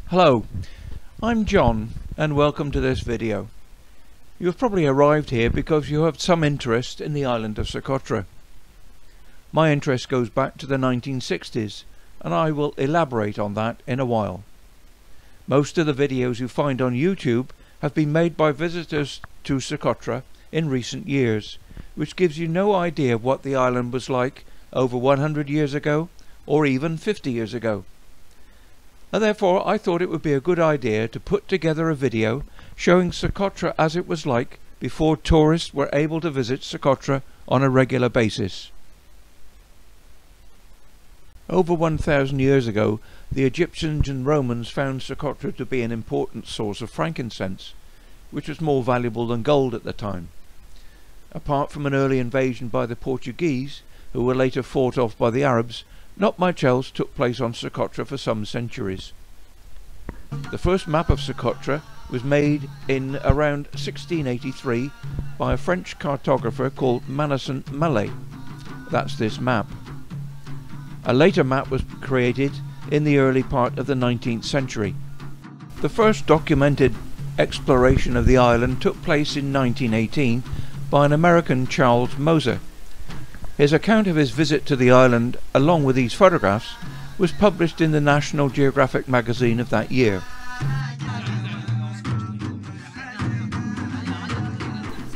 Hello, I'm John and welcome to this video. You have probably arrived here because you have some interest in the island of Socotra. My interest goes back to the 1960s and I will elaborate on that in a while. Most of the videos you find on YouTube have been made by visitors to Socotra in recent years, which gives you no idea what the island was like over 100 years ago or even 50 years ago. And therefore I thought it would be a good idea to put together a video showing Socotra as it was like before tourists were able to visit Socotra on a regular basis. Over 1,000 years ago, the Egyptians and Romans found Socotra to be an important source of frankincense, which was more valuable than gold at the time. Apart from an early invasion by the Portuguese, who were later fought off by the Arabs, not much else took place on Socotra for some centuries. The first map of Socotra was made in around 1683 by a French cartographer called Manasant Mallet. That's this map. A later map was created in the early part of the 19th century. The first documented exploration of the island took place in 1918 by an American, Charles Moser. His account of his visit to the island, along with these photographs, was published in the National Geographic magazine of that year.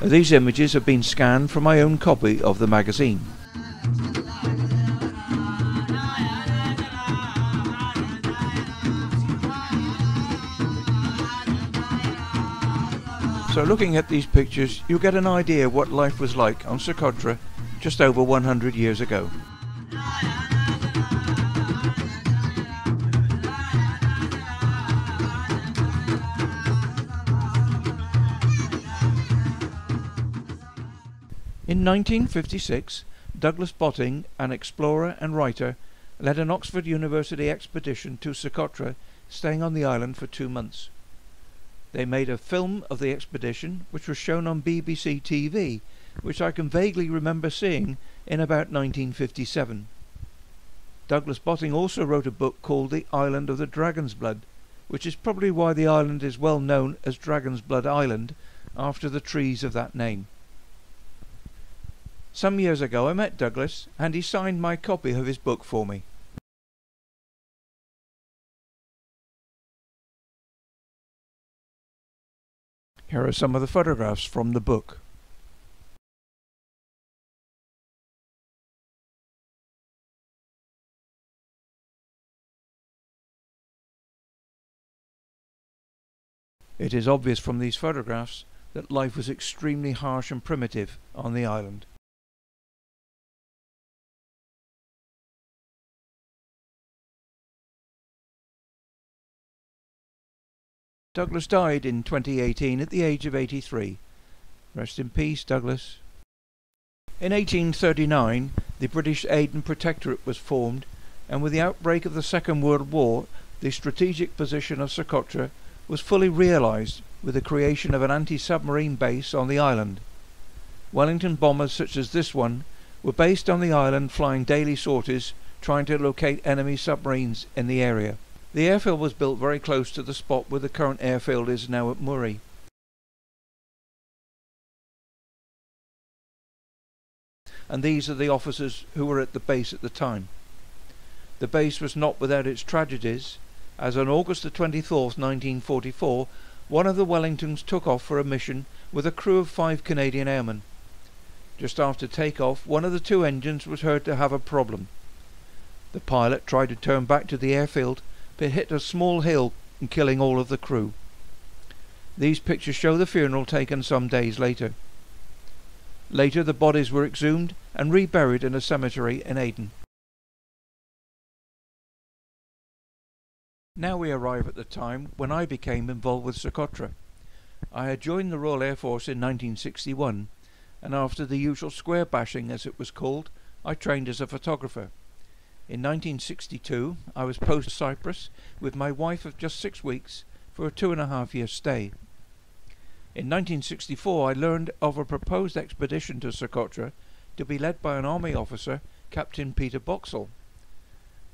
These images have been scanned from my own copy of the magazine. So looking at these pictures, you get an idea what life was like on Socotra just over 100 years ago. In 1956, Douglas Botting, an explorer and writer, led an Oxford University expedition to Socotra, staying on the island for 2 months. They made a film of the expedition, which was shown on BBC TV, which I can vaguely remember seeing in about 1957. Douglas Botting also wrote a book called The Island of the Dragon's Blood, which is probably why the island is well known as Dragon's Blood Island, after the trees of that name. Some years ago I met Douglas and he signed my copy of his book for me. Here are some of the photographs from the book. It is obvious from these photographs that life was extremely harsh and primitive on the island. Douglas died in 2018 at the age of 83. Rest in peace, Douglas. In 1839, the British Aden Protectorate was formed, and with the outbreak of the Second World War, the strategic position of Socotra was fully realised with the creation of an anti-submarine base on the island. Wellington bombers such as this one were based on the island, flying daily sorties trying to locate enemy submarines in the area. The airfield was built very close to the spot where the current airfield is now at Murray. And these are the officers who were at the base at the time. The base was not without its tragedies, as on August the 24th, 1944, one of the Wellingtons took off for a mission with a crew of 5 Canadian airmen. Just after takeoff, one of the 2 engines was heard to have a problem. The pilot tried to turn back to the airfield, but hit a small hill, killing all of the crew. These pictures show the funeral taken some days later. Later the bodies were exhumed and reburied in a cemetery in Aden. Now we arrive at the time when I became involved with Socotra. I had joined the Royal Air Force in 1961, and after the usual square bashing, as it was called, I trained as a photographer. In 1962 I was posted to Cyprus with my wife of just 6 weeks for a 2.5-year stay. In 1964 I learned of a proposed expedition to Socotra to be led by an army officer, Captain Peter Boxtel.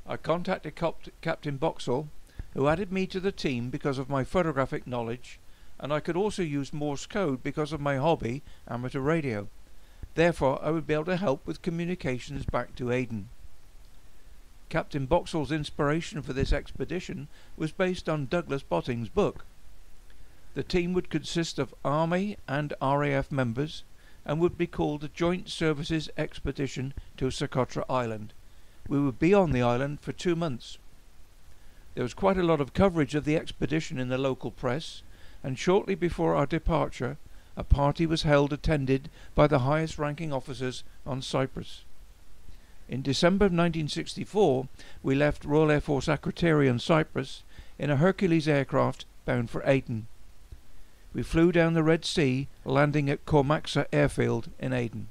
I contacted Captain Boxtel, who added me to the team because of my photographic knowledge, and I could also use Morse code because of my hobby, amateur radio. Therefore I would be able to help with communications back to Aden. Captain Boxtel's inspiration for this expedition was based on Douglas Botting's book. The team would consist of Army and RAF members and would be called the Joint Services Expedition to Socotra Island. We would be on the island for 2 months. There was quite a lot of coverage of the expedition in the local press, and shortly before our departure a party was held attended by the highest ranking officers on Cyprus. In December of 1964 we left Royal Air Force Akrotiri on Cyprus in a Hercules aircraft bound for Aden. We flew down the Red Sea, landing at Kormaksa airfield in Aden.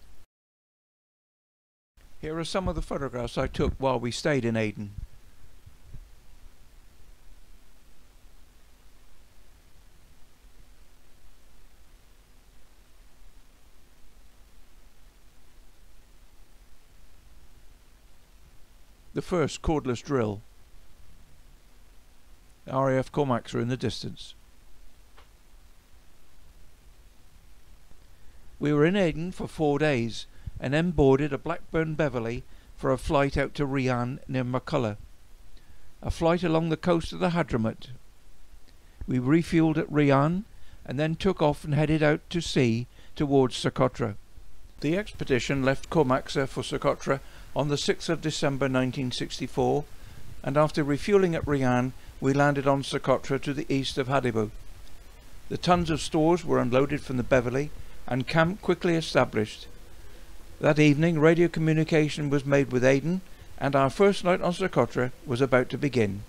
Here are some of the photographs I took while we stayed in Aden. The first cordless drill. RAF Kormaksa in the distance. We were in Aden for 4 days and then boarded a Blackburn Beverley for a flight out to Riyan near Makulla, a flight along the coast of the Hadhrami. We refueled at Riyan and then took off and headed out to sea towards Socotra. The expedition left Kormaksa for Socotra on the 6th of December 1964, and after refueling at Riyan we landed on Socotra to the east of Hadibo. The tons of stores were unloaded from the Beverley and camp quickly established. That evening radio communication was made with Aden, and our first night on Socotra was about to begin.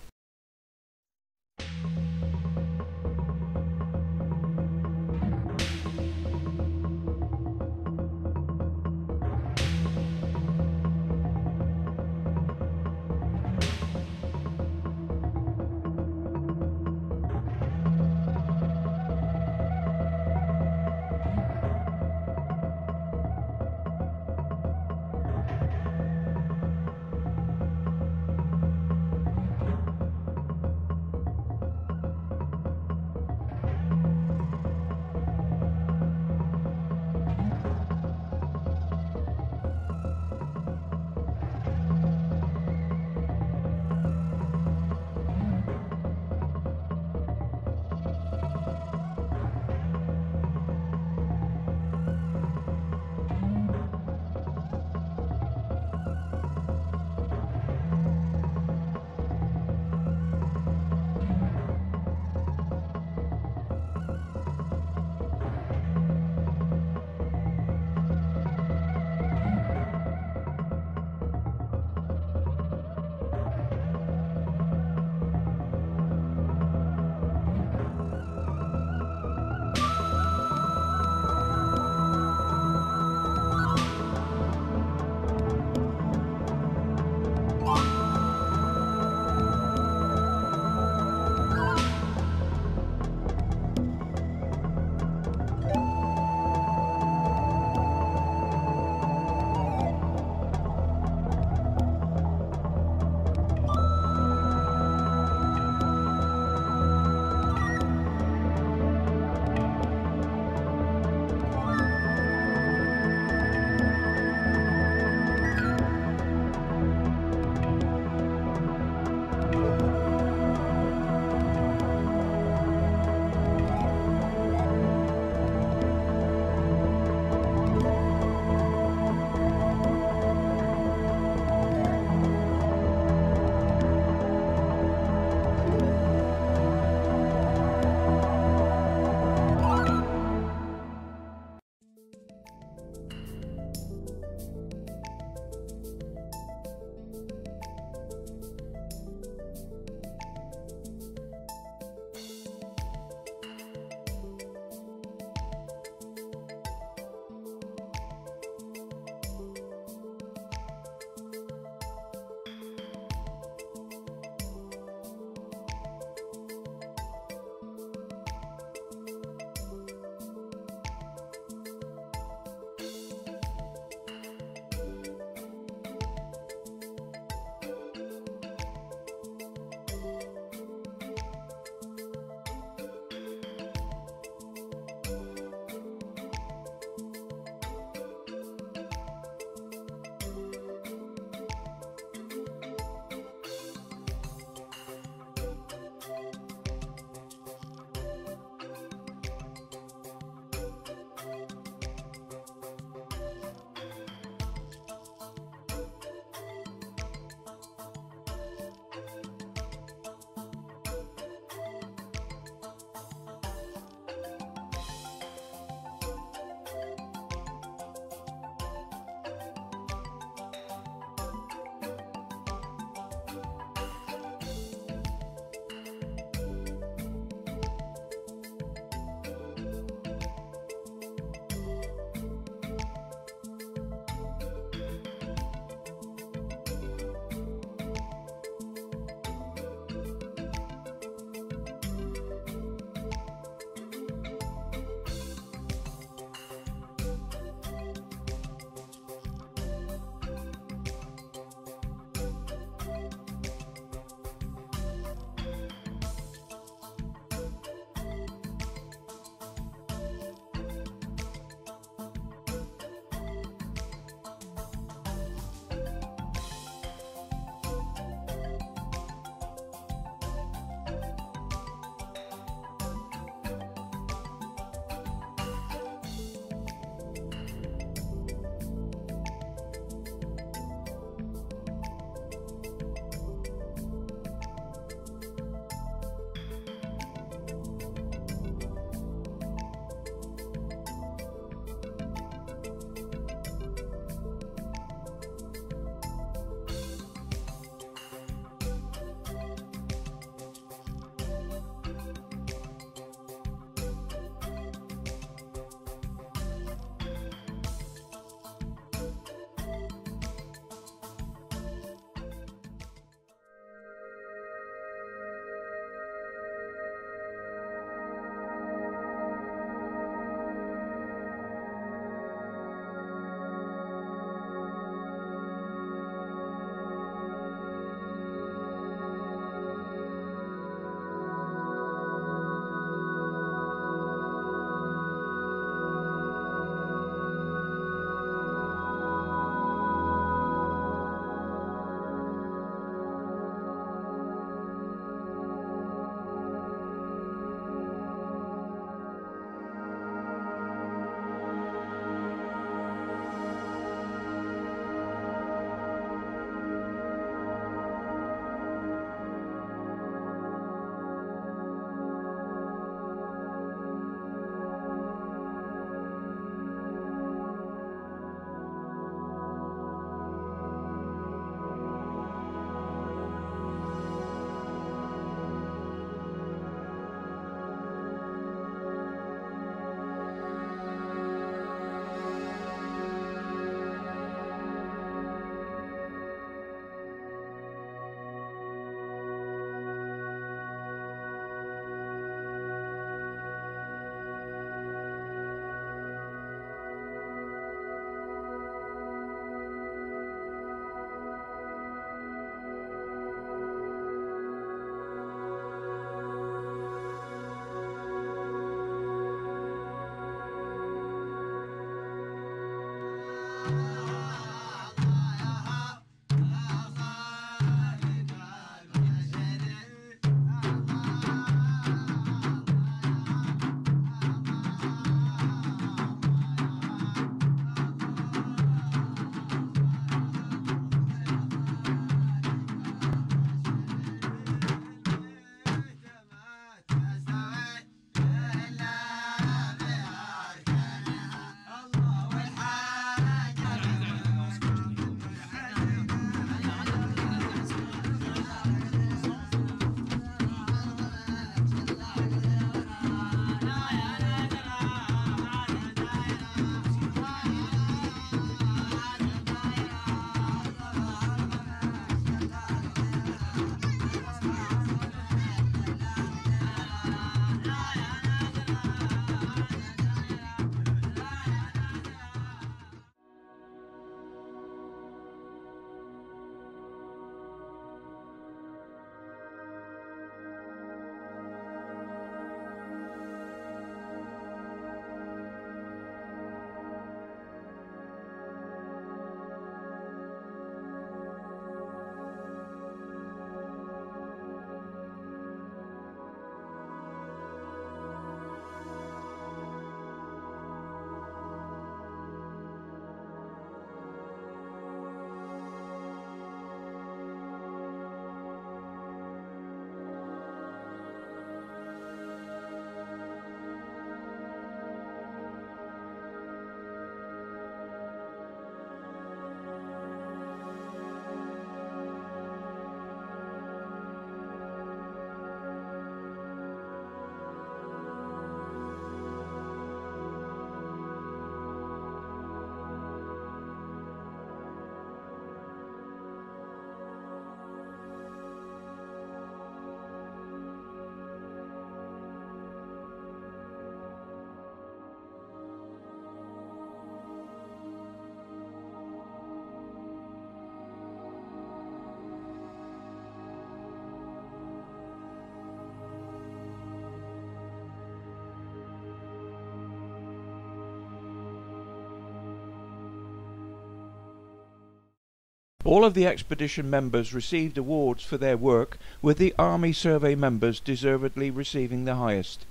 All of the expedition members received awards for their work, with the Army Survey members deservedly receiving the highest.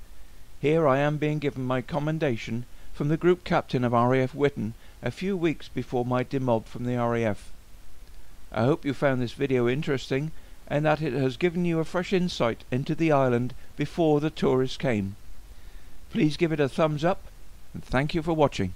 Here I am being given my commendation from the group captain of RAF Witten a few weeks before my demob from the RAF. I hope you found this video interesting and that it has given you a fresh insight into the island before the tourists came. Please give it a thumbs up and thank you for watching.